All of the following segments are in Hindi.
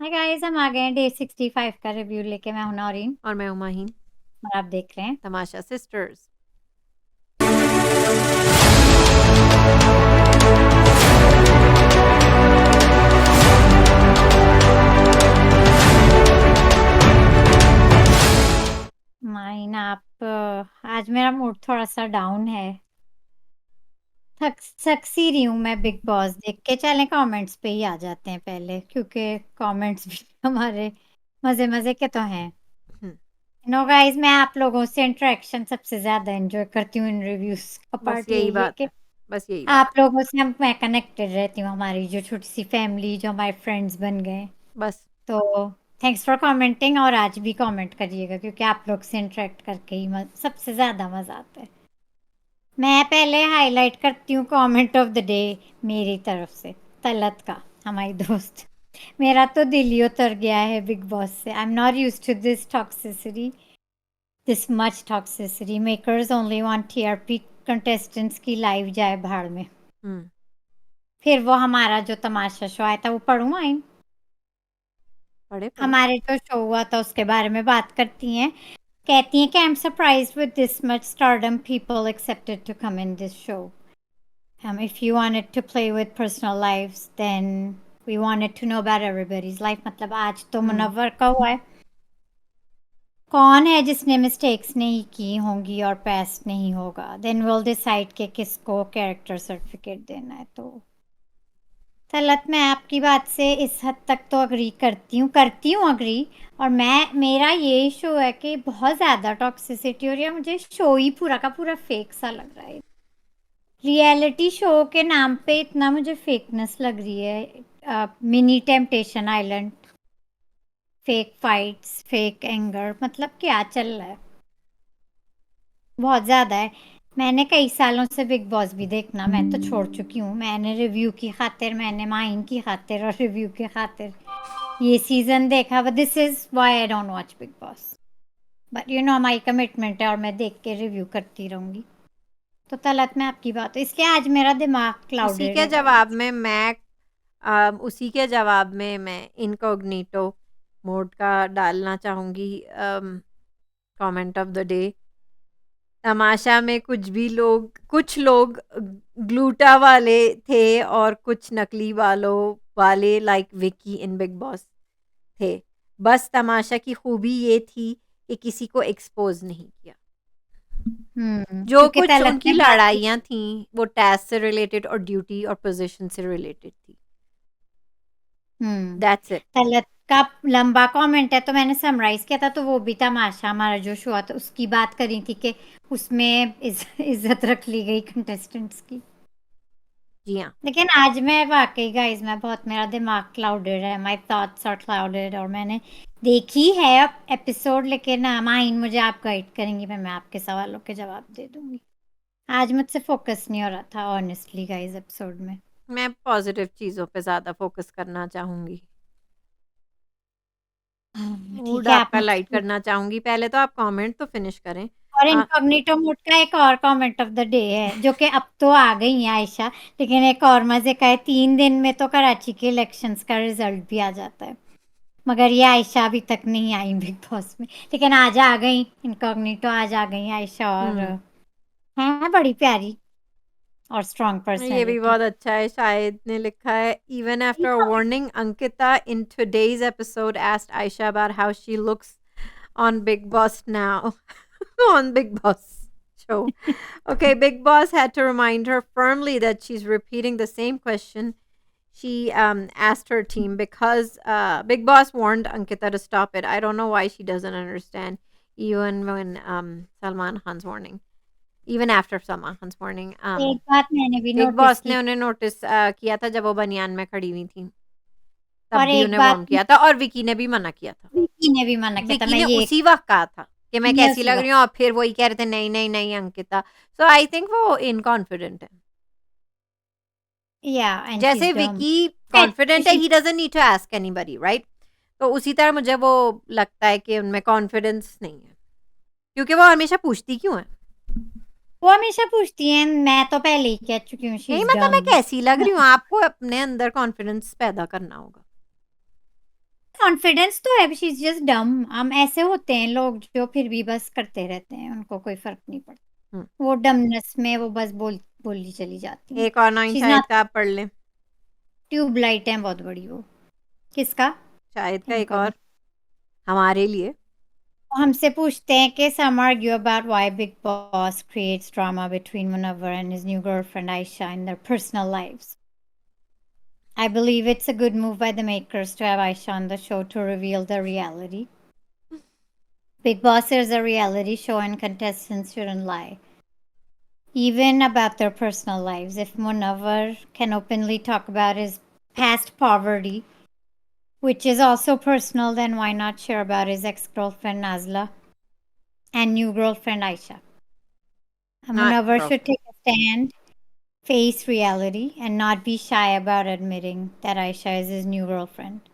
हाय गाइस, हम आ गए हैं डे 65 का रिव्यू लेके। मैं हूं नौरीन और मैं हूं माहीन। और आप देख रहे हैं तमाशा सिस्टर्स। माइन। आप आज मेरा मूड थोड़ा सा डाउन है। थक सी रही हूँ मैं बिग बॉस देख के। चलें कमेंट्स पे ही आ जाते हैं पहले, क्योंकि कमेंट्स भी हमारे मजे मजे के तो हैं। हम्म, नो गाइस, मैं आप लोगों से इंटरेक्शन सबसे ज्यादा एंजॉय करती हूँ इन रिव्यूज का। बस पार्ट यही यही है बात कि है। बस यही बात आप है। लोगों से मैं कनेक्टेड रहती हूँ। हमारी जो छोटी सी फैमिली, जो हमारे फ्रेंड्स बन गए। बस तो थैंक्स फॉर कमेंटिंग, और आज भी कमेंट करिएगा क्योंकि आप लोग से इंटरेक्ट करके ही सबसे ज़्यादा मज़ा आता है। मैं पहले हाईलाइट करती हूँ कमेंट ऑफ द डे मेरी तरफ से, तलत का, हमारी दोस्त। मेरा तो दिल ही उतर गया है बिग बॉस से। I am not use to this toxicity, this much toxicity. Makers only want TRP. Contestants की लाइव जाए भाड़ में। हम्म फिर वो हमारा जो तमाशा शो आया था, वो पढ़ूँ आई? पढ़े पढ़े। हमारे जो शो हुआ था उसके बारे में बात करती हैं। कहती हैं कि I am surprised with this much stardom people accepted to come in this show. If you wanted to play with personal lives then we wanted to know about everybody's life. मतलब आज तो हम्म मुनव्वर का हुआ है। कौन है जिसने मिस्टेक्स नहीं की होंगी और पास नहीं होगा? देन विल डिसाइड कि किसको कैरेक्टर सर्टिफिकेट देना है। तो तलत, मैं आपकी बात से इस हद तक तो अग्री करती हूँ अग्री। और मेरा ये शो है कि बहुत ज़्यादा टॉक्सिसिटी हो रही है। मुझे शो ही पूरा का पूरा फेक सा लग रहा है। रियलिटी शो के नाम पे इतना मुझे फेकनेस लग रही है। Mini temptation island, fake fights, fake anger, मतलब क्या चल रहा है? बहुत ज़्यादा है। मैंने कई सालों से बिग बॉस भी देखना मैं तो छोड़ चुकी हूँ। मैंने रिव्यू की खातिर, मैंने माइन की खातिर और रिव्यू की खातिर ये सीजन देखा। But this is why I don't watch big boss. But you know हमारी कमिटमेंट है और मैं देख के रिव्यू करती रहूंगी। तो तलत में आपकी बात हो, इसलिए आज मेरा दिमाग उसी क्लाउडेड के है जवाब गाइस। में मैं उसी के जवाब में मैं इनकॉग्निटो मोड का डालना चाहूंगी। Comment of the day. तमाशा में कुछ लोग ग्लूटा वाले थे और कुछ नकली वालों वाले like Vicky in big boss थे। बस तमाशा की खूबी ये थी कि किसी को एक्सपोज नहीं किया। जो क्योंकि कुछ तलत उनकी ने बात की। लड़ाइयाँ थीं वो टास्क से रिलेटेड और ड्यूटी और पोजीशन से रिलेटेड थी। हम्म दैट्स इट। तलत का लंबा कमेंट है तो मैंने समराइज किया था। तो वो भी तमाशा हमारा जो शो था उसकी बात करी थी कि उसमें इज्जत रख ली गई कंटेस्टेंट्स की। जी हाँ। लेकिन आज मैं वाकई गाइस, मैं बहुत, मेरा दिमाग क्लाउडेड है। My thoughts are clouded. और मैंने देखी है अब एपिसोड, लेकिन माइन मुझे आप गाइड करेंगी, मैं आपके सवालों के जवाब दे दूंगी। आज मुझसे फोकस नहीं हो रहा था ऑनेस्टली गाइस एपिसोड में। मैं पॉजिटिव चीज़ों पे ज़्यादा फोकस करना चाहूँगी। ठीक मूड है, आप आपका लाइट मुझसे। करना चाहूँगी। पहले तो आप कमेंट तो फिनिश करें। और अ, इनकॉग्निटो मोड का एक और कमेंट ऑफ द डे है, जो कि अब तो आ गई है आयशा। लेकिन एक और मजे का है, 3 दिन में तो कराची के इलेक्शंस का रिजल्ट भी आ जाता है। मगर ये आयशा अभी तक नहीं आई बिग बॉस में। लेकिन आज आ गई इनकॉग्निटो, आज आ गई आयशा। और हुँ। है बड़ी प्यारी और स्ट्रॉन्ग ये भी पर्सनैलिटी। बहुत अच्छा है। शाहिद ने लिखा है, even after warning Ankita in today's episode asked Ayesha about how she looks on Big Boss now. On Big Boss show. Okay, Big Boss had to remind her firmly that she's repeating the same question she asked her team because Big Boss warned Ankita to stop it. I don't know why she doesn't understand, even when Salman Khan's warning, even after Salman Khan's warning. एक बात मैंने भी बिग नोटिस बॉस की। ने उन्हें नोटिस किया था जब वो बनियान में खड़ी हुई थी। तब और भी एक उन्हें बात वार्न किया था और विकी ने भी मना किया था। विकी ने भी मना किया था। विकी मैं ने ये उसी वक़्त कहा था कि मैं मैं कैसी उसी लग वक्त। रही हूँ और फिर वही कह रहे थे नहीं, नहीं, नहीं अंकिता। सो आई थिंक वो इनकॉन्फिडेंट है। या एंड शी इज जैसे डम। विकी कॉन्फिडेंट है, he doesn't need to ask anybody, right? तो उसी तरह मुझे वो लगता है कि उनमें कॉन्फिडेंस नहीं है। क्योंकि वो हमेशा पूछती क्यों हैं? वो हमेशा पूछती हैं। मैं तो पहले ही कह चुकी हूँ, शी नहीं इज मतलब मैं डम। कैसी लग रही हूँ? आपको अपने अंदर कॉन्फिडेंस पैदा करना होगा। कॉन्फिडेंस तो है, शी इज जस्ट डम। हम ऐसे होते हैं लोग जो फिर भी बस करते रहते हैं, उनको कोई फर्क नहीं पड़ता। हम्म, वो डमनेस में वो बस बोली चली जाती हैं। एक और nine she is Shahid not. का आप पढ़ लें। ट्यूबलाइट है बहुत बड़ी वो। किसका? शाहिद का एक इनका और हमारे लिए। हमसे पूछते हैं कि some argue about why Big Boss creates drama between Munawwar and his new girlfriend Aisha in their personal lives. I believe it's a good move by the makers to have Aisha on the show to reveal the reality. Big Boss is a reality show and contestants shouldn't lie, even about their personal lives. If Munawwar can openly talk about his past poverty, which is also personal, then why not share about his ex-girlfriend Nazla and new girlfriend Aisha? हाँ, Munawwar should girlfriend। take a stand, face reality, and not be shy about admitting that Aisha is his new girlfriend.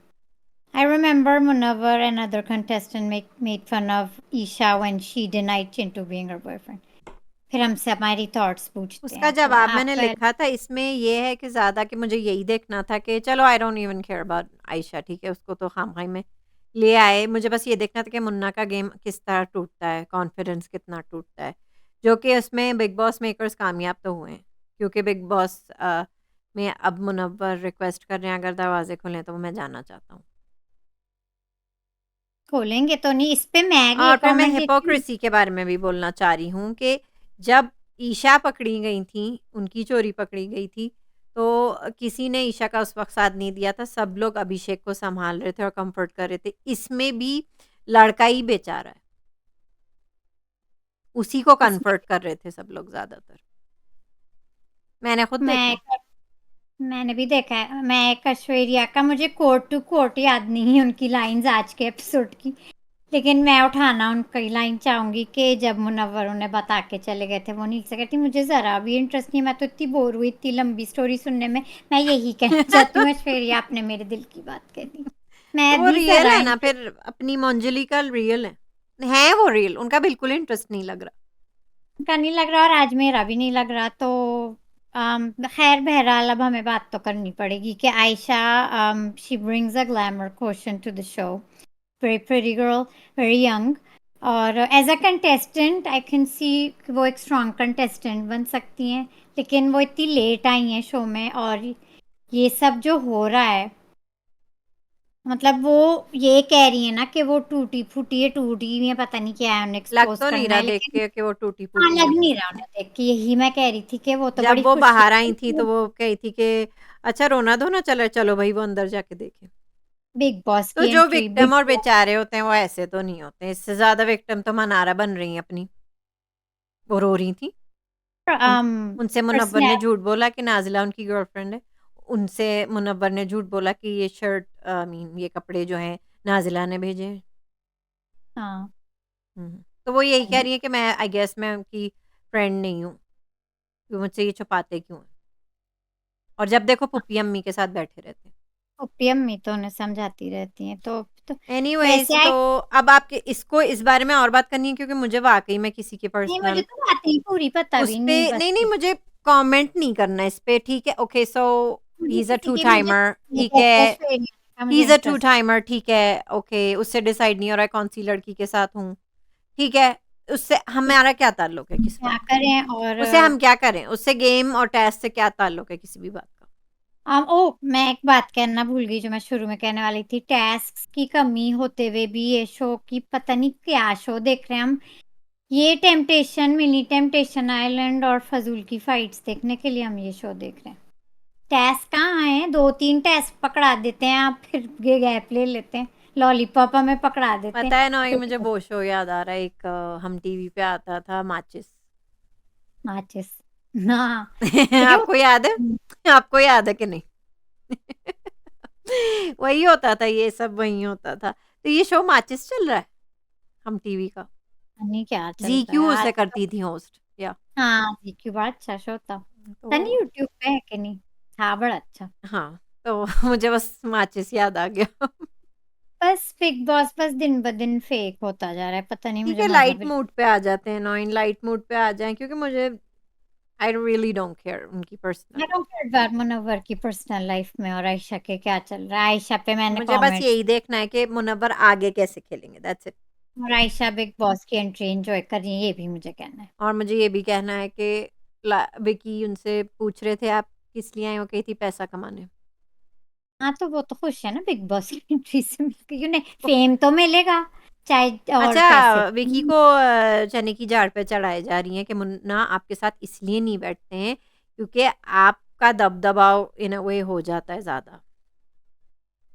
I remember Munawwar and other contestants made fun of Isha when she denied Chintu being her boyfriend. फिर हमसे हमारी थॉट्स पूछते उसका हैं, तो जवाब मैंने आपका लिखा था इसमें ये है कि ज़्यादा कि मुझे यही देखना था कि चलो I don't even care about Ayesha, ठीक है, उसको तो खामखाई में ले आए। मुझे बस ये देखना था कि मुन्ना का गेम किस तरह टूटता है, कॉन्फिडेंस कितना टूटता है, जो कि उसमें बिग बॉस मेकर्स कामयाब तो हुए हैं। क्योंकि बिग बॉस में अब मुनव्वर रिक्वेस्ट कर रहे हैं अगर दरवाजे खुलें तो मैं जाना चाहता हूँ। खोलेंगे तो नहीं, इस पे मैं ये और फिर मैं कमेंट देती हूँ। हिपोक्रेसी के बारे में भी बोलना चाह रही हूँ कि जब ईशा पकड़ी गई थी, उनकी चोरी पकड़ी गई थी, तो किसी ने ईशा का उस वक़्त साथ नहीं दिया था। सब लोग अभिषेक को सँभाल रहे थे और कम्फ़र्ट कर रहे थे। इसमें भी लड़का ही बेचारा है। उसी को इसमें कन्फर्ट कर रहे थे सब लोग ज़्यादातर। मैंने खुद देखा मैं है। मैंने भी देखा है। मैं एक ऐश्वर्या का मुझे कोट टू कोट याद नहीं है उनकी लाइंस आज के एपिसोड की, लेकिन मैं उठाना उनकी लाइन चाहूंगी कि जब मुनव्वर उन्हें बता के चले गए थे, वो नीचे कहती मुझे ज़रा भी इंटरेस्ट नहीं, मैं तो इतनी बोर हुई इतनी लंबी स्टोरी सुनने में, मैं यही कहना चाहती हूँ ऐश्वर्या आपने मेरे दिल की बात कह दी। तो मैं वो भी रियल ज़रा है ना, इंटरेस्ट। फिर अपनी मंजली का रियल है। हैं वो रियल, उनका बिल्कुल इंटरेस्ट नहीं लग रहा। का नहीं लग रहा और आज मेरा भी नहीं लग रहा, तो खैर बहरहाल अब हमें बात तो करनी पड़ेगी कि Ayesha she brings a glamour quotient to the show. Very pretty girl, very young, और as a contestant I can see वो एक स्ट्रॉन्ग कंटेस्टेंट बन सकती हैं, लेकिन वो इतनी लेट आई हैं शो में, और ये सब जो हो रहा है, मतलब वो ये कह रही है ना कि वो टूटी फूटी है, टूटी है, पता नहीं क्या है, उन्हें लग एक्सपोज तो नहीं करना रहा है, देख लेकिन के कि वो हाँ टूटी-फूटी लग है। नहीं रहा उन्हें देख के, यही मैं कह रही थी कि वो तो जब बड़ी वो खुश बाहर थी आई थी तो वो कही थी कि अच्छा रोना धोना चलो चलो भाई वो अंदर जाके देखे। बिग बॉस तो की जो एंट्री। बिग विक्टिम और बेचारे होते हैं वो ऐसे तो नहीं होते, इससे ज्यादा विक्टिम तो मनारा बन रही हैं अपनी। वो रो रही थी। उन उनसे मुनव्वर ने पर्सनैलिटी। झूठ बोला कि नाजिला उनकी गर्लफ्रेंड है। उनसे मुनव्वर ने झूठ बोला कि ये शर्ट आई मीन ये कपड़े जो हैं नाजिला ने भेजे हैं। हाँ। तो वो यही कह रही है कि मैं आई गेस मैं उनकी फ्रेंड नहीं हूँ, तो मुझसे ये छुपाते क्यों हैं? और जब देखो पुप्पी अम्मी के साथ बैठे रहते हैं। पप्पी अम्मी तो उन्हें समझाती रहती हैं, तो एनीवेज़ वैसे तो अब आपके इसको इस बारे में और बात करनी है क्योंकि मुझे वाक़ई में किसी के नहीं, मुझे पर्सनल तो बातें पूरी पता उस भी पे नहीं बस। नहीं, नहीं मुझे कमेंट नहीं करना इस पे, ठीक है? ओके सो ही मुझे इज़ अ किसी टू की मुझे टाइमर, ठीक जैसे है? ऐश्वर्या का ही मुझे is a to interest. Timer, ठीक है, ओके, उससे डिसाइड नहीं हो रहा है कौन-सी लड़की के साथ हूँ, ठीक है? उससे हमारा क्या ताल्लुक है किस क्या बात का? करें और उसे हम क्या करें? उससे गेम और टेस्ट से क्या ताल्लुक है किसी भी बात का? मैं एक बात कहना भूल गई जो मैं शुरू में कहने वाली थी, टास्क्स की कमी होते हुए भी ये शो की पता नहीं क्या शो देख रहे हैं हम। ये टेम्पटेशन, मिनी टेम्पटेशन आइलैंड और फजूल की फाइट्स देखने के लिए हम ये शो देख रहे हैं। टास्क कहाँ है? 2-3 टास्क पकड़ा देते हैं आप, फिर ये गैप ले लेते हैं। लॉलीपॉप हमें पकड़ा देते हैं। पता है ना, ये मुझे तो वो शो याद आ रहा है एक हम टीवी पे आता था माचिस। माचिस। हाँ, लेकिन आपको याद है? आपको याद है कि नहीं? वही होता था, ये सब वही होता था। तो ये शो माचिस चल रहा है, हम टीवी का। नहीं क्या चल जी रहा है क्यू आज उसे तो। करती थी होस्ट या हाँ, जीक्यू बड़ा अच्छा शो था। तो पता नहीं यूट्यूब पे है कि नहीं? था बड़ा अच्छा। हाँ, तो मुझे बस माचिस याद आ गया। बस बिग बॉस बस दिन ब दिन फेक होता जा रहा है, पता नहीं ठीक मुझे है, मज़ा लाइट बिल्कुल। मूड पे आ जाते हैं, 9 लाइट मूड पे आ जाएँ क्योंकि मुझे आई रियली डोंट केयर उनकी personal I life. Don't care about Munawar की पर्सनल लाइफ में और आयशा के क्या चल रहा है। आयशा पे मैंने मुझे बस कमेंट्स यही देखना है कि मुनव्वर आगे कैसे खेलेंगे, दैट्स इट। और आयशा बिग बॉस की एंट्री एंजॉय कर रही है, ये भी मुझे कहना है। और मुझे ये भी कहना है कि विकी उनसे पूछ रहे थे आप किस लिए आए हो, कही थी पैसा कमाने। हाँ, तो वो तो खुश है ना बिग बॉस की एंट्री से मिलके, उन्हें फेम तो मिलेगा, चाहे और पैसे अच्छा, तो विकी को चने की झाड़ पे चढ़ाए जा रही हैं कि मुन्ना आपके साथ इसलिए नहीं बैठते हैं क्योंकि आपका दबदबाव इन अ वे हो जाता है ज़्यादा।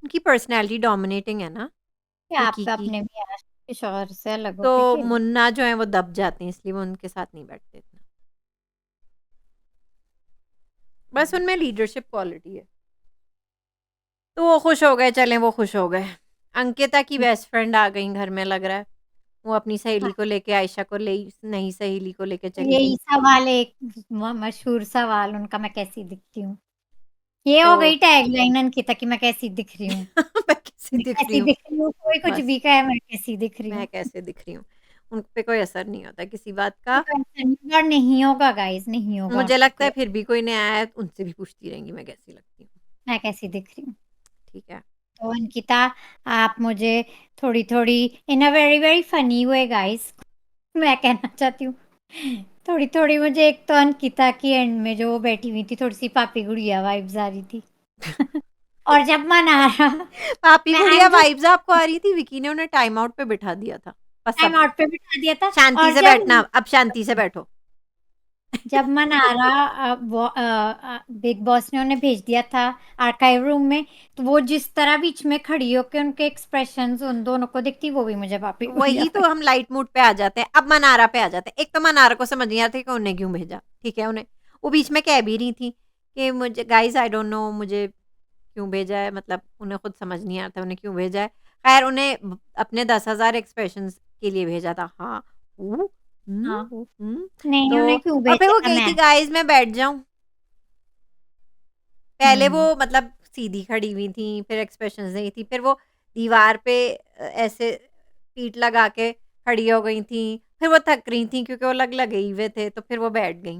उनकी पर्सनैलिटी डोमिनेटिंग है ना कि विकी आप की, अपने भी शौहर से अलग तो होके खेलो। मुन्ना जो है वो दब जाते हैं, इसलिए वो उनके साथ नहीं बैठते इतना। बस उनमें लीडरशिप क्वालिटी है। तो वो खुश हो गए, चलें वो खुश हो गए। अंकिता की बेस्ट फ्रेंड आ गई घर में लग रहा है। वो अपनी सहेली हाँ, को लेके आयशा को ले नई सहेली को लेके चली यही गई। सवाल, एक मशहूर सवाल उनका, मैं कैसी दिखती हूँ। ये तो हो गई टैगलाइन अंकिता की, मैं कैसी दिख रही हूँ। मैं कैसे मैं दिख रही कैसी हूँ? दिख रही हूँ, कोई कुछ बस भी कहे, मैं कैसी दिख रही मैं हूँ। कैसे दिख रही हूँ? उन पे कोई असर नहीं होता किसी बात का। कोई टेंशन नहीं, और नहीं होगा गाइस, नहीं होगा उन मुझे पे लगता कोई। है फिर भी कोई नहीं आया है, तो उनसे भी पूछती रहेंगी मैं कैसी लगती हूँ। मैं कैसी दिख रही हूँ। ठीक है। तो अंकिता, आप मुझे थोड़ी थोड़ी, in a very very funny way guys, मैं कहना चाहती हूँ, थोड़ी थोड़ी मुझे एक तो अंकिता की एंड में जो वो बैठी हुई थी, थोड़ी सी पापी गुड़िया वाइब्स आ रही थी। और जब मन आ रहा, पापी मैं आई गुड़िया एम जस्ट वाइब्स आपको आ रही थी? विकी ने उन्हें टाइम आउट पे बिठा दिया था। बस टाइम अब आउट पे बिठा दिया था। शांति और से जब बैठना, अब शांति से बैठो। जब मन आ रहा, बिग बॉस ने उन्हें भेज दिया था आर्काइव रूम में, तो वो जिस तरह बीच में खड़ी होकर उनके एक्सप्रेशंस उन दोनों को दिखती, वो भी मुझे पापी गुड़िया वही तो हम लाइट मूड पे आ जाते हैं। अब मनारा पे आ जाते हैं। एक तो मनारा को समझ नहीं आता कि उन्हें क्यों भेजा। ठीक है, उन्हें वो बीच में कह भी रही थी कि मुझे गाइस आई डोंट नो मुझे क्यों भेजा है, मतलब उन्हें खुद समझ नहीं आता उन्हें क्यों भेजा है। खैर उन्हें अपने 10,000 एक्सप्रेशंस के लिए भेजा था। हाँ, हाँ, तो नहीं उन्हें क्यों और फिर भेजा वो था कही मैं। थी गाइस मैं बैठ जाऊं। पहले वो हम्म मतलब सीधी खड़ी हुई थी, फिर एक्सप्रेशंस नहीं थी, फिर वो दीवार पे ऐसे पीठ लगा के खड़ी हो गई थी, फिर वो थक रही थी क्योंकि वो लगे हुए थे, तो फिर वो बैठ गई,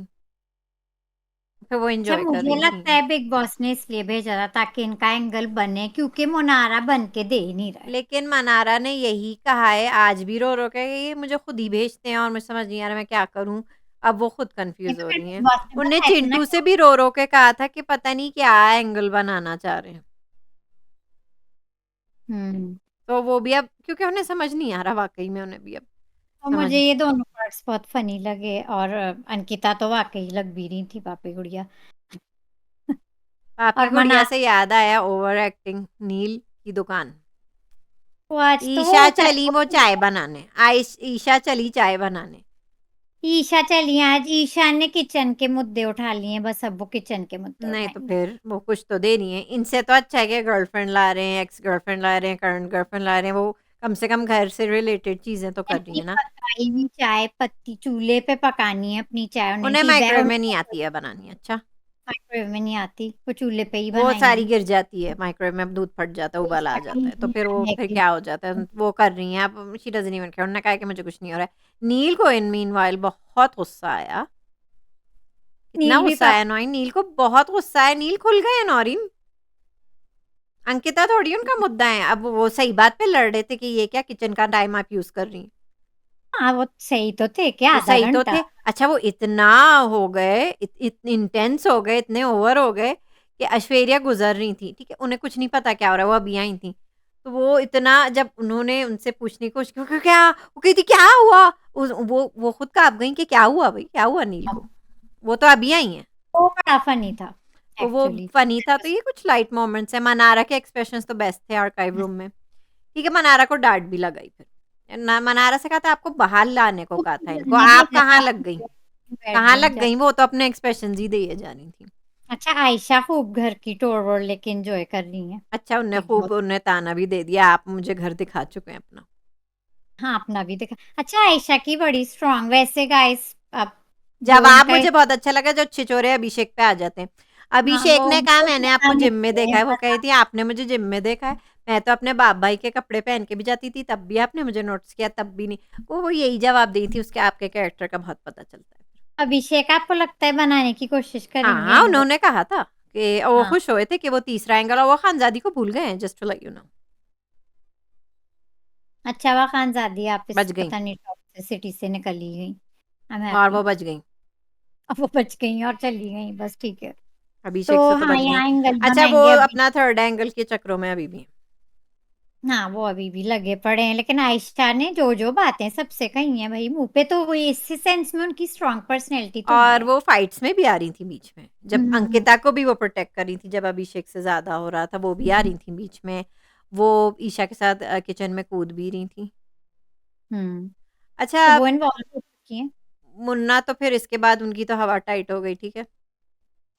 फिर वो अच्छा, एंजॉय कर मुझे रही थी। लगता है बिग बॉस ने इसलिए भेजा था ताकि इनका एंगल बने, क्योंकि मुनारा बन के दे ही नहीं रहा है। लेकिन मनारा ने यही कहा है आज भी रो के, ये मुझे खुद ही भेजते हैं और मुझे समझ नहीं आ रहा मैं क्या करूं। अब वो खुद ये कंफ्यूज तो हो फिर रही बिग हैं। बॉस ने उनने बताया था ना चिंटू से भी रो के कहा था कि पता नहीं क्या एंगल बनाना चाह रहे हैं। हम्म तो वो भी अब क्योंकि उन्हें समझ नहीं आ रहा, वाकई में उन्हें भी अब तो समझ। मुझे ये दोनों पार्ट्स बहुत फनी लगे, और अंकिता तो वाकई लग भी रही थी पापी गुड़िया। पापी और गुड़िया मना, से याद आया ओवर एक्टिंग नील की दुकान। वो आज तो ईशा वो चली वो चाय बनाने, ईशा चली चाय बनाने। ईशा चली, आज ईशा ने किचन के मुद्दे उठा लिए हैं, बस अब वो किचन के मुद्दे नहीं तो उठाएंगी। फिर वो कुछ तो दे रही है। इनसे तो अच्छा है कि गर्लफ्रेंड ला रहे हैं, एक्स गर्लफ्रेंड ला रहे हैं, करंट गर्लफ्रेंड ला रहे हैं, वो कम से कम घर से रिलेटेड चीजें तो कर रही अपनी है ना। पकाई हुई चाय पत्ती चूल्हे पे पकानी है अपनी चाय, उन्हें उन्हें सीधा माइक्रोवेव में नहीं उन्हें आती है बनानी। अच्छा, माइक्रोवेव में नहीं आती, वो चूल्हे पे ही वो सारी बनाएंगी। गिर जाती है माइक्रोवेव में, अब दूध फट जाता है, तो उबाल आ इसका जाता है, तो फिर वो फिर कहीं क्या हो जाता है। वो कर रही हैं अब, शी डजंट इवन केयर। उन्होंने कहा कि मुझे कुछ नहीं हो रहा है। नील को इन मीनवाइल बहुत गुस्सा आया। इतना नील भी गुस्सा आया नौरीन, नील को बहुत गुस्सा है। नील खुल गए नौरीन। अंकिता थोड़ी उनका मुद्दा है। अब वो सही बात पे लड़ रहे थे कि ये क्या किचन का टाइम आप यूज कर रही हैं। हाँ, वो सही तो थे क्या, तो आधा सही तो घंटा। थे। अच्छा वो इतना हो गए, इतने इंटेंस हो गए, इतने ओवर हो गए कि ऐश्वर्या गुजर रही थी, ठीक है, उन्हें कुछ नहीं पता क्या हो रहा है, वो अभी आई थी। तो वो इतना जब उन्होंने उनसे पूछने की कोशिश की क्या, वो कहती क्या हुआ, वो खुद काँप गई कि क्या हुआ भाई, क्या हुआ नील को, वो तो अभी आई हैं। वो बड़ा फनी था तो वो एक्चुअली। फनी था। तो ये कुछ लाइट मोमेंट्स है। मनारा के एक्सप्रेशंस तो बेस्ट थे आर्काइव रूम में। ठीक है, मनारा को डांट भी लगाई फिर। मनारा से कहा था आपको बाहर लाने को कहा था इनको, नहीं आप भेजा कहाँ था, लग गई, बैठ कहाँ गई लग जा। गई, वो तो अपने एक्सप्रेशन ही दिए जा रही थी। अच्छा, आयशा खूब घर की टोर वोर लेके एंजॉय कर रही है अच्छा उनने बिग बॉस। खूब उन्हें ताना भी दे दिया, आप मुझे घर दिखा चुके हैं अपना। हाँ, अपना भी देखा। अच्छा, आयशा की बड़ी स्ट्रांग वैसे गाइस, अब जो जवाब इनका, मुझे बहुत अच्छा लगा जो छिछोरे अभिषेक पे आ जाते हैं। हाँ अभिषेक वो ने कहा मैंने आपको जिम में निकले देखा है, वो कही थी आपने मुझे जिम में देखा है, मैं तो अपने बाप भाई के कपड़े पहन के भी जाती थी, तब भी आपने मुझे नोटिस किया, तब भी नहीं। वो यही जवाब दी थी उसके, आपके कैरेक्टर का बहुत पता चलता है। अभिषेक आपको लगता है बनाने की कोशिश करेंगे हाँ, एंगल? उन्होंने कहा था कि वो हाँ। खुश हुए थे कि वो तीसरा एंगल, और वो खानज़ादी को भूल गए हैं, just to let you know. अच्छा हुआ खानज़ादी आप इस बच गईं। पता नहीं टॉक्सिक सिटी से निकल ही गई। आई एम और हैप्पी। वो बच गईं। अब वो बच गई और चली गई, बस ठीक है। तो अभिषेक से तो हाँ, बच गईं। यहाँ एंगल अच्छा, वो बनाएंगे अभी। अपना थर्ड एंगल के चक्रों में अभी भी हैं। हाँ, वो अभी भी लगे पड़े हैं, लेकिन आयशा ने जो बातें सबसे कही हैं भाई मुंह पे, तो वो इसी सेंस में उनकी स्ट्रांग पर्सनैलिटी तो और है। वो फाइट्स में भी आ रही थी बीच में, जब हम्म। अंकिता को भी वो प्रोटेक्ट कर रही थी, जब अभिषेक से ज़्यादा हो रहा था, वो भी आ रही थी बीच में। वो ईशा के साथ किचन में कूद भी रही थी। हम्म। तो अच्छा, वो इन्वॉल्व हो चुकी हैं। मुन्ना तो फिर इसके बाद उनकी तो हवा टाइट हो गई, ठीक है।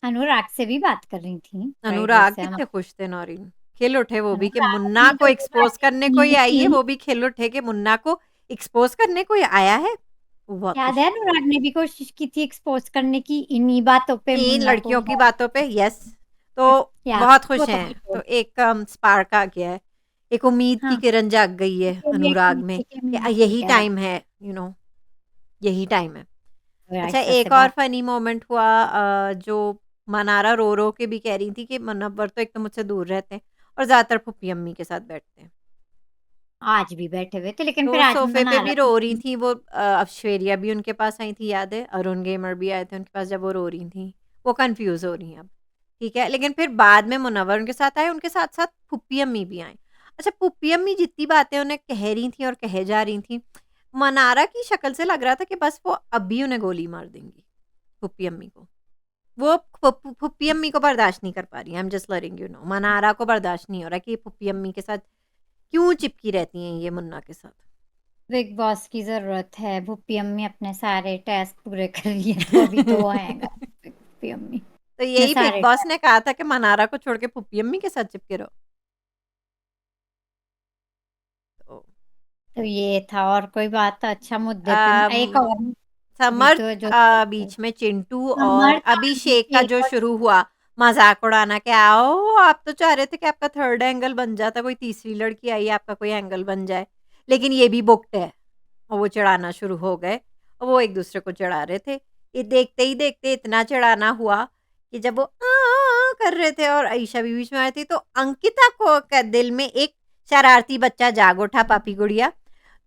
अनुराग से भी बात कर रही थी फ्राइडे अनुराग से हम। कितने खुश थे नौरीन, खिल उठे वो भी कि अनुराग मुन्ना ने को जो जो एक्सपोज बातें करने कोई की आई है, थी, वो भी खिल उठे कि मुन्ना को एक्सपोज करने कोई आया है। वो बहुत याद खुश है थे। अनुराग ने भी कोशिश की थी एक्सपोज करने की इन्हीं बातों पे इन मुन्ना को। लड़कियों की बातों पे, यस। तो याद, बहुत वो खुश तो हैं, खुश तो एक स्पार्क आ गया है, एक उम्मीद की हाँ, किरण जाग गई है तो ये अनुराग ठीक में है कि कि ठीक यही है अब। टाइम है, यही टाइम है। अच्छा, आयशा से एक और बात। फनी मोमेंट हुआ, जो मनारा रो रो के भी कह रही थी कि मुनव्वर तो एक तो मुझसे दूर रहते हैं और ज्यादातर फुप्पी अम्मी के साथ बैठते हैं। आज भी बैठे हुए थे, लेकिन तो फिर वो आज सोफे पे मना भी रहा रो रही था। थी, वो अश्वर्या भी उनके पास आई थी, याद है, अरुण गेमर भी आए थे उनके पास जब वो रो रही थी। वो कंफ्यूज हो रही हैं अब, ठीक है। लेकिन फिर बाद में मुनव्वर उनके साथ आए, उनके साथ साथ फुप्पी अम्मी भी आई। अच्छा, फुप्पी अम्मी जितनी बातें उन्हें कह रही थी और कहे जा रही थी, मनारा की शक्ल से लग रहा था कि बस वो अभी उन्हें गोली मार देंगी, फुप्पी अम्मी को। वो फुप्पी अम्मी को बर्दाश्त नहीं कर पा रही, I am just letting you know. Mannara को बर्दाश्त नहीं हो रहा कि फुप्पी अम्मी के साथ क्यों चिपकी रहती हैं ये मुन्ना के साथ। बिग बॉस की जरूरत है, भूपी अम्मी अपने सारे टास्क पूरे कर लिए तो अभी तो वो आएगा भूपी अम्मी। तो अपने यही बिग सारे बॉस task। ने कहा था कि मनारा को छोड़ के फुप्पी अम्मी के साथ चिपके रहो। तो तो ये था, और कोई बात अच्छा मुद्दे पे एक अम, और। अभी समर तो जो बीच में चिंटू और समर था, अभिषेक का अभिषेक जो और शुरू हुआ मजाक उड़ाना, कि आओ आप तो चाह रहे थे कि आपका थर्ड एंगल बन जाता, कोई तीसरी लड़की आई आपका कोई एंगल बन जाए, लेकिन ये भी बुकड है। और वो चिढ़ाना शुरू हो गए, और वो एक दूसरे को चिढ़ा रहे थे। ये देखते ही देखते इतना चिढ़ाना हुआ कि जब वो कर रहे थे और आयशा भी बीच में आई थी, तो अंकिता को का दिल में एक शरारती बच्चा जाग उठा, पापी गुड़िया।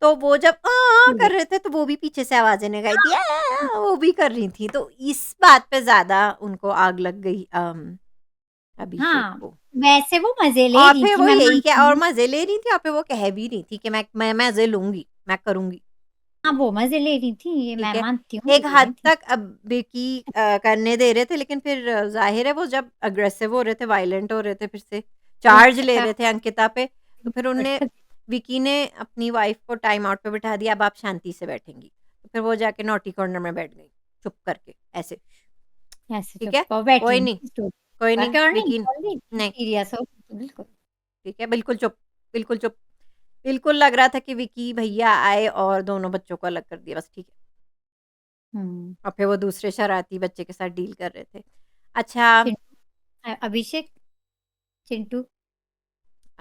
तो वो जब कर रहे थे, तो वो भी पीछे से आवाजें लगाई थी, वो भी कर रही थी। तो इस बात पे ज्यादा उनको आग लग गई अभिषेक हाँ, को। वैसे वो मजे ले और रही फिर थी, वो मैं यही क्या, मानती और हूँ। मजे ले रही थी, और फिर वो कह भी रही थी कि मैं मजे लूंगी, मैं करूंगी। हाँ, वो मजे ले रही थी, ये मैं ठीक है। मानती हूँ, एक ले हद रही थी। तक अब विकी करने दे रहे थे, लेकिन फिर ज़ाहिर है वो जब अग्रेसिव हो रहे थे, वायलेंट हो रहे थे, फिर से चार्ज ले उठता रहे थे अंकिता पे, तो फिर उनने उठता विकी ने अपनी वाइफ को टाइम आउट पे बिठा दिया, अब आप शांति से बैठेंगी। तो फिर वो जाके नॉटी कॉर्नर में बैठ गई, चुप करके ऐसे। ऐसे ठीक है, चुप हो बैठी कोई हूँ नहीं, स्टूडियो कोई नहीं करके, और नहीं विकी, बोल रही नहीं, सीरियस हो बिल्कुल। ठीक है, बिल्कुल चुप, बिल्कुल चुप। बिल्कुल लग रहा था कि विकी भैया आए और दोनों बच्चों को अलग कर दिया, बस ठीक है। हम्म। और फिर वो दूसरे शरारती बच्चे के साथ डील कर रहे थे। अच्छा, अभिषेक, चिंटू।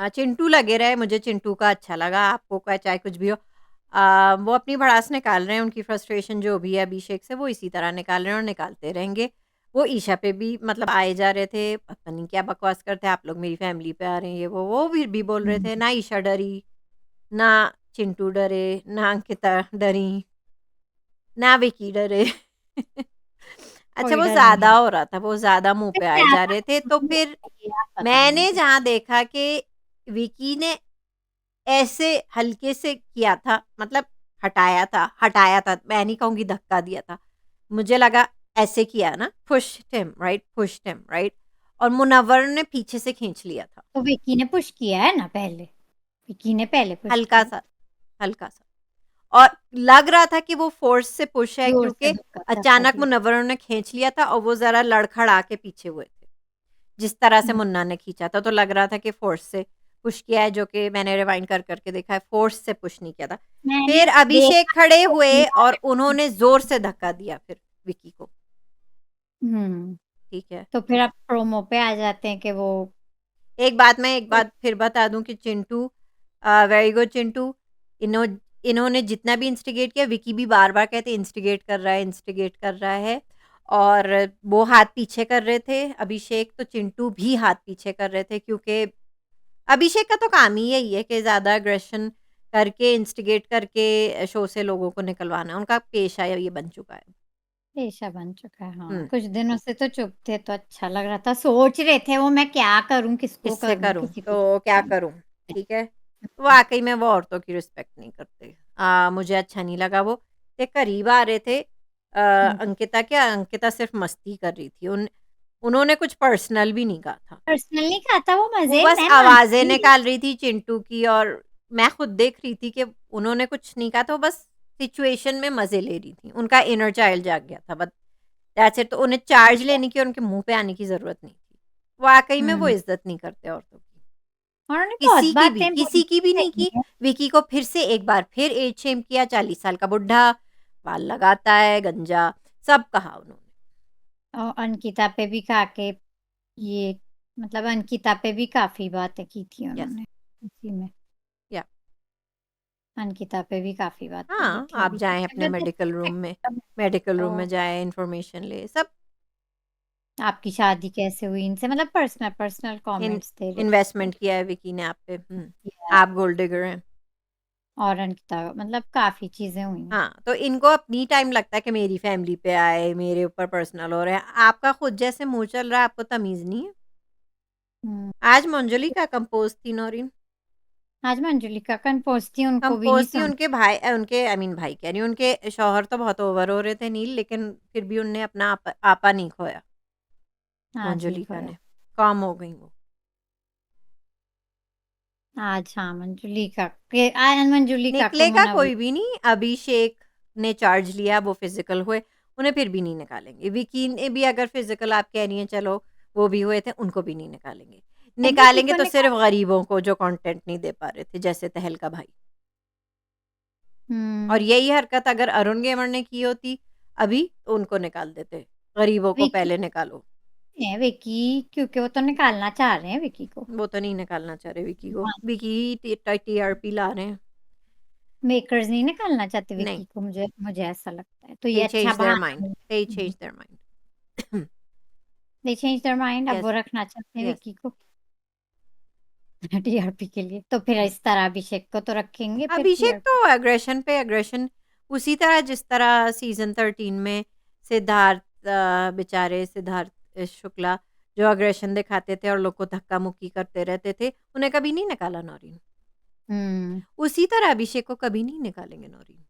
चिंटू लगे रहे, मुझे चिंटू का अच्छा लगा, आपको क्या चाहे कुछ भी हो। वो अपनी भड़ास निकाल रहे हैं, उनकी फ्रस्ट्रेशन जो भी है अभिषेक से, वो इसी तरह निकाल रहे हैं और निकालते रहेंगे। वो ईशा पे भी मतलब आए जा रहे थे, पता नहीं क्या बकवास करते हैं आप लोग, मेरी फैमिली पे आ रहे हैं, ये वो भी बोल रहे थे, ना ईशा डरी, ना चिंटू डरे, ना अंकिता डरी, ना विकी डरे। अच्छा, कोई वो डर नहीं ज़्यादा रहा। हो रहा था, वो ज़्यादा मुँह पे आए जा रहे थे, तो फिर पता नहीं मैंने कुछ। जहाँ देखा कि विकी ने ऐसे हल्के से किया था, मतलब हटाया था, मैं नहीं कहूँगी धक्का दिया था। मुझे लगा ऐसे किया ना, पुश्ड हिम, राइट? और मुनव्वर ने पीछे से खींच लिया था, तो विकी ने पुश किया है ना पहले, विकी ने पहले पुश किया। हल्का-सा, हल्का-सा। और लग रहा था कि वो फ़ोर्स से पुश है, जोर से क्योंकि धक्का धक्का अचानक दिया। मुनव्वर ने खींच लिया था और वो ज़रा लड़खड़ा के पीछे हुए थे। जिस तरह से हम्म, मुन्ना ने खींचा था, तो लग रहा था कि फ़ोर्स से पुश किया है, जो कि मैंने रिवाइंड कर के देखा है, फ़ोर्स से पुश नहीं किया था। मैंने फिर अभिषेक देखा खड़े तो हुए लिया और है। उन्होंने ज़ोर से धक्का दिया फिर विकी को, हम्म। ठीक है। तो फिर आप प्रोमो पे आ जाते हैं कि वो एक बात फिर बता दूँ कि चिंटू वेरी गुड चिंटू, इन्होंने जितना भी इंस्टिगेट किया, विकी भी बार-बार कहते इंस्टिगेट कर रहा है, इंस्टिगेट कर रहा है और वो हाथ पीछे कर रहे थे अभिषेक, तो चिंटू भी हाथ पीछे कर रहे थे क्योंकि अभिषेक का तो काम ही यही है कि ज़्यादा एग्रेशन करके, इंस्टिगेट करके शो से लोगों को निकलवाना। उनका पेशा ये बन चुका है। पेशा बन चुका है, हाँ। हुँ। कुछ दिनों से तो चुप थे तो अच्छा लग रहा था। सोच रहे थे वो मैं क्या करूँ, किसको किससे करूँ, करूँ? किसी को तो क्या नहीं। करूँ? ठीक है? वाक़ई में वो औरतों की रिस्पेक्ट नहीं करते। मुझे अच्छा नहीं लगा वो। ये करीब आ रहे थे हुँ, अंकिता के, अंकिता सिर्फ़ मस्ती कर रही थी। उन्होंने कुछ पर्सनल भी नहीं कहा था। पर्सनल नहीं कहा था वो वो मज़े बस मैं आवाज़ें मानती हूँ। निकाल रही थी चिंटू की और मैं खुद देख रही थी कि उन्होंने कुछ नहीं कहा था, वो बस सिचुएशन में मज़े ले रही थी। उनका इनर चाइल्ड जाग गया था, बस दैट्स इट। तो उन्हें चार्ज लेने की और उनके मुँह पे आने की ज़रूरत नहीं थी। वाक़ई में वो हुँ, इज़्ज़त नहीं करते औरतों की। और उन्होंने बहुत बातें किसी बोली की भी नहीं सही की। है। विकी को फिर से एक बार फिर एज शेम किया, 40 साल का बुड्ढा, बाल लगाता है, गंजा, सब कहा उन्होंने। और अंकिता पे भी कहा के ये मतलब अंकिता पे भी काफ़ी बातें की थी यस, उन्होंने उसी में। या अंकिता पे भी काफ़ी बात बोली हाँ, थी आप अभिषेक जाएँ से अपने मेडिकल रूम तो में जाएँ, इन्फॉर्मेशन लें, सब आपकी शादी कैसे हुई इनसे मतलब पर्सनल पर्सनल इन कमेंट्स दे रहे थे। इन्वेस्टमेंट किया है विकी ने आप पे। या आप गोल्ड डिगर हैं। और अंकिता मतलब काफ़ी चीज़ें हुई। हाँ, तो इनको अपनी टाइम लगता है कि मेरी फैमिली पे आए, मेरे ऊपर पर्सनल हो रहा है। आपका खुद जैसे मुँह चल रहा है, आपको तमीज़ नहीं है। हुँ, आज मंजुलिका कंपोज़ थी नौरीन। आज मैं अंजुलिका कंपोज़ थी उनको भी नहीं कंपोज़ थी समझ उनके भाई उनके आई मीन भाई कह रही हूँ, उनके शौहर तो बहुत ओवर हो रहे थे नील, लेकिन फिर भी उनने अपना आपा नहीं खोया, आज नहीं मंजुलिका खोया। ने। काम हो गई वो। आज हाँ, मंजुलिका को निकलेगा मुनव्वर कोई भी नहीं, अभिषेक ने चार्ज लिया, वो फिज़िकल हुए, उन्हें फिर भी नहीं निकालेंगे। विकी ने भी अगर फिज़िकल आप कह रही हैं चलो, वो भी हुए थे, उनको भी नहीं निकालेंगे। विकी निकालेंगे को तो निकाल सिर्फ़ गरीबों को जो कंटेंट नहीं दे पा रहे थे, जैसे तहलका भाई। और हुँ, यही हरकत अगर अरुण गेमर ने की होती अभी, तो उनको निकाल देते। गरीबों को विकी पहले निकालो। है विकी क्योंकि वो तो निकालना चाह रहे हैं विकी को। वो तो नहीं निकालना चाह रहे विकी को। हाँ, विकी ही टी टीआरपी ला रहे हैं। मेकर्स नहीं निकालना चाहते नहीं, विकी को मुझे मुझे ऐसा लगता है। तो ये दे अच्छा चेंज देयर बहाना माइंड, है। दे change their mind. They change their mind अब यस, वो रखना चाहते हैं यस। विकी को टीआरपी के लिए। तो फिर इस तरह अभिषेक को तो रखेंगे फिर अभिषेक तो टीआरपी। एग्रेशन पे एग्रेशन, उसी तरह जिस तरह सीज़न 13 में सिद्धार्थ बेचारे सिद्धार्थ शुक्ला जो एग्रेशन दिखाते थे और लोग को धक्का-मुक्की करते रहते थे, उन्हें कभी नहीं निकाला नौरीन। हुँ, उसी तरह अभिषेक को कभी नहीं निकालेंगे नौरीन।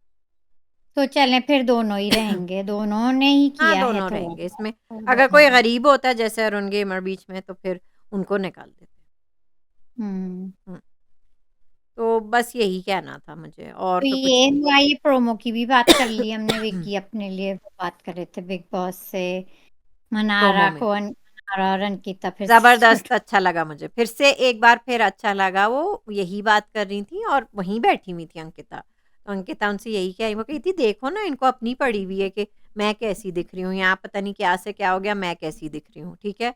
तो चलें फिर दोनों ही रहेंगे। दोनों ने ही हाँ, किया है दोनों रहेंगे थोड़ा-सा इसमें। तो अगर दोनों कोई रहें। गरीब होता जैसे अरुण गेमर बीच में तो फिर उनको निकाल देते। हुँ, हुँ, तो बस यही कहना था मुझे और तो तो कुछ ये नहीं। हुआ ये प्रोमो की भी बात कर ली हमने विकी अपने लिए वो बात कर रहे थे बिग बॉस से प्रोमो में। मनारा और अंकिता फिर से ज़बरदस्त अच्छा लगा मुझे। फिर से एक बार फिर अच्छा लगा वो यही बात कर रही थी और वहीं बैठी हुई थी अंकिता। तो अंकिता उनसे यही कही वो कही थी देखो ना इनको अपनी पड़ी हुई है कि मैं कैसी दिख रही हूँ, यहाँ पता नहीं क्या से क्या हो गया मैं कैसी दिख रही हूँ, ठीक है?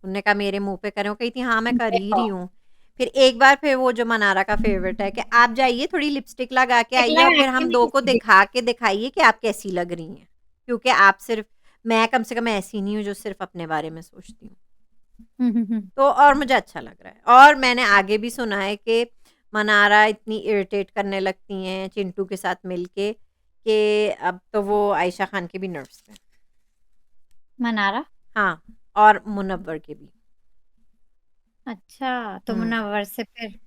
उन्होंने कहा मेरे मुँह पे करें, वो कही थी हाँ, मैं कर ही रही हूँ। फिर एक बार फिर वो जो मनारा का फ़ेवरेट है कि आप जाइए थोड़ी लिपस्टिक लगा के टिक आइए और लगा फिर के हम मैं 2 को कैसी दिख दिखा के दिखाइए कि आप कैसी लग रही हैं। क्योंकि आप सिर्फ़ मैं कम से कम ऐसी नहीं हूँ जो सिर्फ़ अपने बारे में सोचती हूँ। हुँ, हुँ, हुँ। तो और मुझे अच्छा लग रहा है और मैंने आगे भी सुना है कि मनारा इतनी इरिटेट करने लगती हैं चिंटू के साथ मिलके कि अब तो वो आयशा खान के भी नर्व्स हैं। मनारा? हाँ, और मुनव्वर के भी। अच्छा, तो हुँ। मुनव्वर से फिर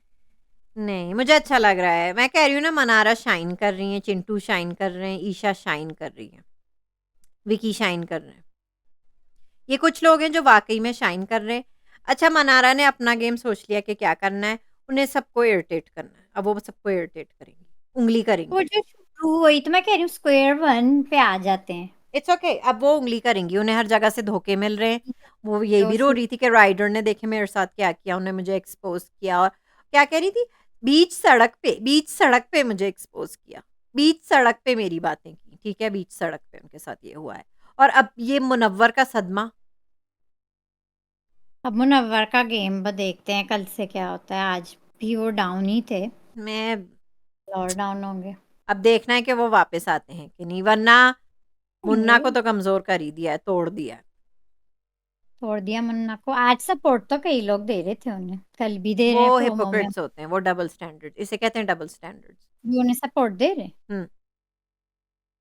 नहीं, मुझे अच्छा लग रहा है। मैं कह रही हूँ ना मनारा शाइन कर रही हैं, चिंटू शाइन कर रहे हैं, ईशा शाइन कर रही है, विकी शाइन कर रहे हैं। ये कुछ लोग हैं जो वाक़ई में शाइन कर रहे हैं। अच्छा मनारा ने अपना गेम सोच लिया कि क्या करना है, उन्हें सबको इरिटेट करना है। अब वो सबको इरिटेट करेंगी, उँगली वो करेंगी। जो शुरू हुई तो मैं कह रही हूँ स्क्वायर वन पे आ जाते हैं। इट्स ओके अब वो उँगली करेंगी, उन्हें हर जगह से धोखे मिल रहे हैं। वो यही जो भी रो शुरू रही थी कि राइडर ने देखे मेरे साथ क्या किया, उन्होंने मुझे एक्सपोज़ किया और क्या कह रही थी? बीच सड़क पे मुझे एक्सपोज़ किया। बीच सड़क पे मेरी बातें की, ठीक है? बीच सड़क पे उनके साथ ये हुआ है। और अब ये मुनव्वर का सदमा अब मुनव्वर का गेम ब देखते हैं कल से क्या होता है। आज भी वो डाउन ही थे मैं और डाउन होंगे। अब देखना है कि वो वापस आते हैं कि नहीं, वरना मुन्ना को होंगे। तो कमजोर कर ही दिया है, तोड़ दिया है। तोड़ दिया मुन्ना को। आज सपोर्ट तो कई लोग दे रहे थे उन्हें, कल भी दे रहे हैं वो प्रोमो में। हिपोक्रेट्स होते हैं, वो डबल स्टैंडर्ड, इसे कहते हैं डबल स्टैंडर्ड्स। भी उन्हें सपोर्ट दे रहे। हम्म।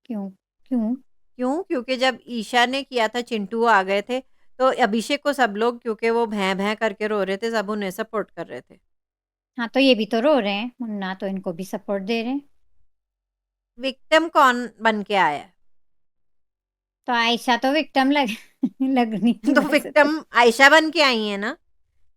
क्यों? क्यों? क्यों? क्योंकि जब ईशा ने किया था, चिंटू आ गए थे, तो अभिषेक को सब लोग, क्योंकि वो भैं भैं करके रो रहे थे, सब उन्हें सपोर्ट कर रहे थे। हाँ तो ये भी तो रो रहे हैं, मुन्ना तो इनको भी सपोर्ट दे रहे हैं। विक्टिम कौन बन के आया है? तो आयशा तो विक्टिम लग लग रही है तो वैसे तो। विक्टिम आयशा बन के आई है ना, तो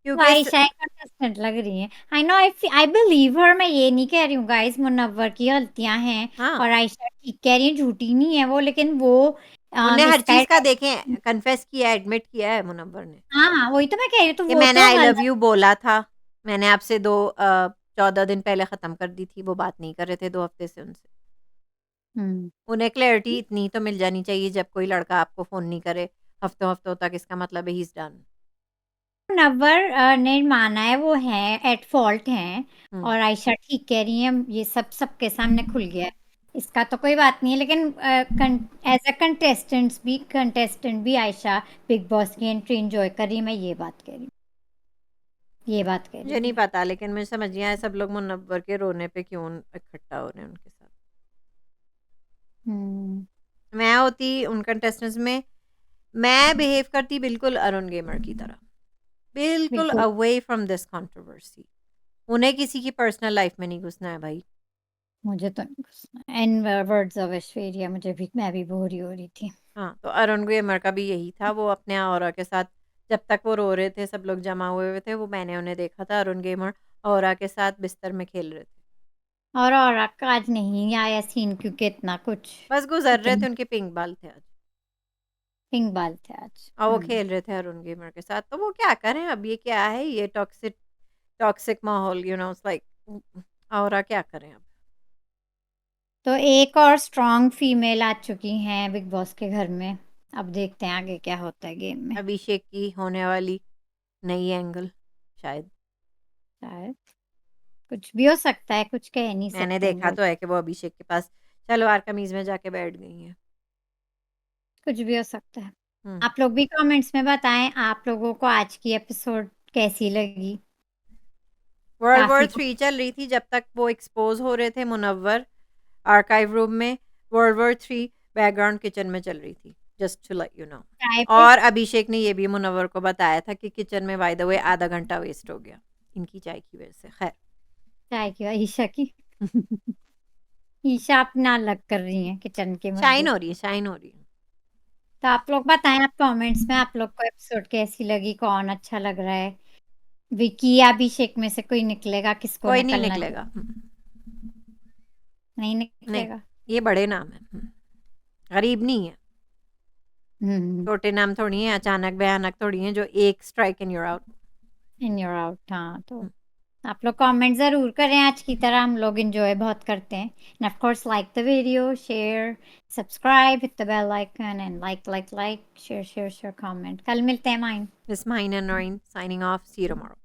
क्योंकि आयशा एक कंटेस्टेंट लग रही है। आई नो, आई बिलीव हर। मैं ये नहीं कह रही हूँ गाइस मुनव्वर की गलतियां हैं हाँ, और आयशा ठीक कह रही है, झूठी नहीं है वो, लेकिन वो उनने हर चीज का मिसगाइड। देखें कन्फेस किया, एडमिट किया है मुनव्वर ने हाँ हाँ, वही तो मैं कह रही हूँ, तो कि वो मैंने तो आई लव गलत। यू बोला था, मैंने आपसे 14 दिन पहले खत्म कर दी थी, वो बात नहीं कर रहे थे 2 हफ्ते से उनसे। हम्म। उन्हें क्लैरिटी इतनी तो मिल जानी चाहिए, जब कोई लड़का आपको फोन नहीं करे हफ्तों हफ्तों तक, इसका मतलब है ही इज डन। मुनव्वर ने माना है वो है एट फॉल्ट हैं, हम्म। और आयशा ठीक कह रही है, ये सब सबके सामने खुल गया है। इसका तो कोई बात नहीं है, लेकिन एज अ कंटेस्टेंट भी आयशा बिग बॉस की एंट्री एंजॉय कर रही है। मैं ये बात कह रही हूँ, ये बात कह रही मुझे हूँ नहीं मैं। पता, लेकिन मुझे समझ नहीं आया सब लोग मुनव्वर के रोने पे क्यों इकट्ठा हो रहे हैं उनके साथ। हम्म। मैं होती उन कंटेस्टेंट्स में, मैं बिहेव करती बिल्कुल अरुण गेमर की तरह, बिल्कुल बिल्कुल। Away from this controversy. उन्हें किसी की पर्सनल लाइफ में नहीं घुसना है भाई। मुझे तो नहीं घुसना। एंड वर्ड्स ऑफ ऐश्वर्या, मुझे भी, मैं भी बोर ही हो रही थी। हाँ, तो अरुण गेमर का भी यही था, वो अपने ऑरा के साथ, जब तक वो रो रहे थे सब लोग जमा हुए हुए थे, वो मैंने उन्हें देखा था, अरुण गेमर ऑरा के साथ बिस्तर में खेल रहे थे। और आपका आज नहीं आया सीन क्योंकि इतना कुछ, बस गुजर रहे थे, इतने उनके पिंक बाल थे आज, पिंक बाल थे आज। और वो खेल रहे थे अरुण गेमर के साथ, तो वो क्या करें अब, ये क्या है, ये टॉक्सिक टॉक्सिक माहौल, लाइक, ऑरा क्या करें अब। तो एक और स्ट्रॉन्ग फीमेल आ चुकी हैं बिग बॉस के घर में। अब देखते हैं आगे क्या होता है गेम में। अभिषेक की होने वाली नई एंगल, शायद। शायद कुछ भी हो सकता है, कुछ कह नहीं मैंने सकते हम देखा लोग। तो है कि वो अभिषेक के पास सलवार कमीज में जाके बैठ गई हैं। कुछ भी हो सकता है। हम्म। आप लोग भी कमेंट्स में बताएं आप लोगों को आज की एपिसोड कैसी लगी। वर्ल्ड वॉर काफी कुछ 3 चल रही थी जब तक वो एक्सपोज हो रहे थे मुनव्वर आर्काइव रूम में। वर्ल्ड वॉर 3 बैकग्राउंड किचन में चल रही थी, just to let you know. चाय पे और अभिषेक ने ये भी मुनव्वर को बताया था कि किचन में बाय द वे आधा घंटा वेस्ट हो गया इनकी चाय की वजह से। खैर। चाय की ईशा की ईशा अपना अलग कर रही है किचन के शाइन मुद्दे। हो रही है, शाइन हो रही है। तो आप लोग बताएं आप कमेंट्स में आप लोग को एपिसोड कैसी लगी, कौन अच्छा लग रहा है। विकी या अभिषेक में से कोई निकलेगा, किसको कोई नहीं निकलना निकलेगा। चाहिए? नहीं नहीं, निकलेगा। ये बड़े नाम है, गरीब नहीं है, हम्म। छोटे नाम थोड़ी हैं, अचानक भयानक थोड़ी हैं जो एक strike in your out. In your out. हाँ तो आप लोग कमेंट जरूर करें, आज की तरह हम लोग एंजॉय बहुत करते हैं। And of course like the video, share, subscribe, hit the bell icon and like share share share comment. कल मिलते हैं mine. Miss Mine and Noreen signing off. See you tomorrow.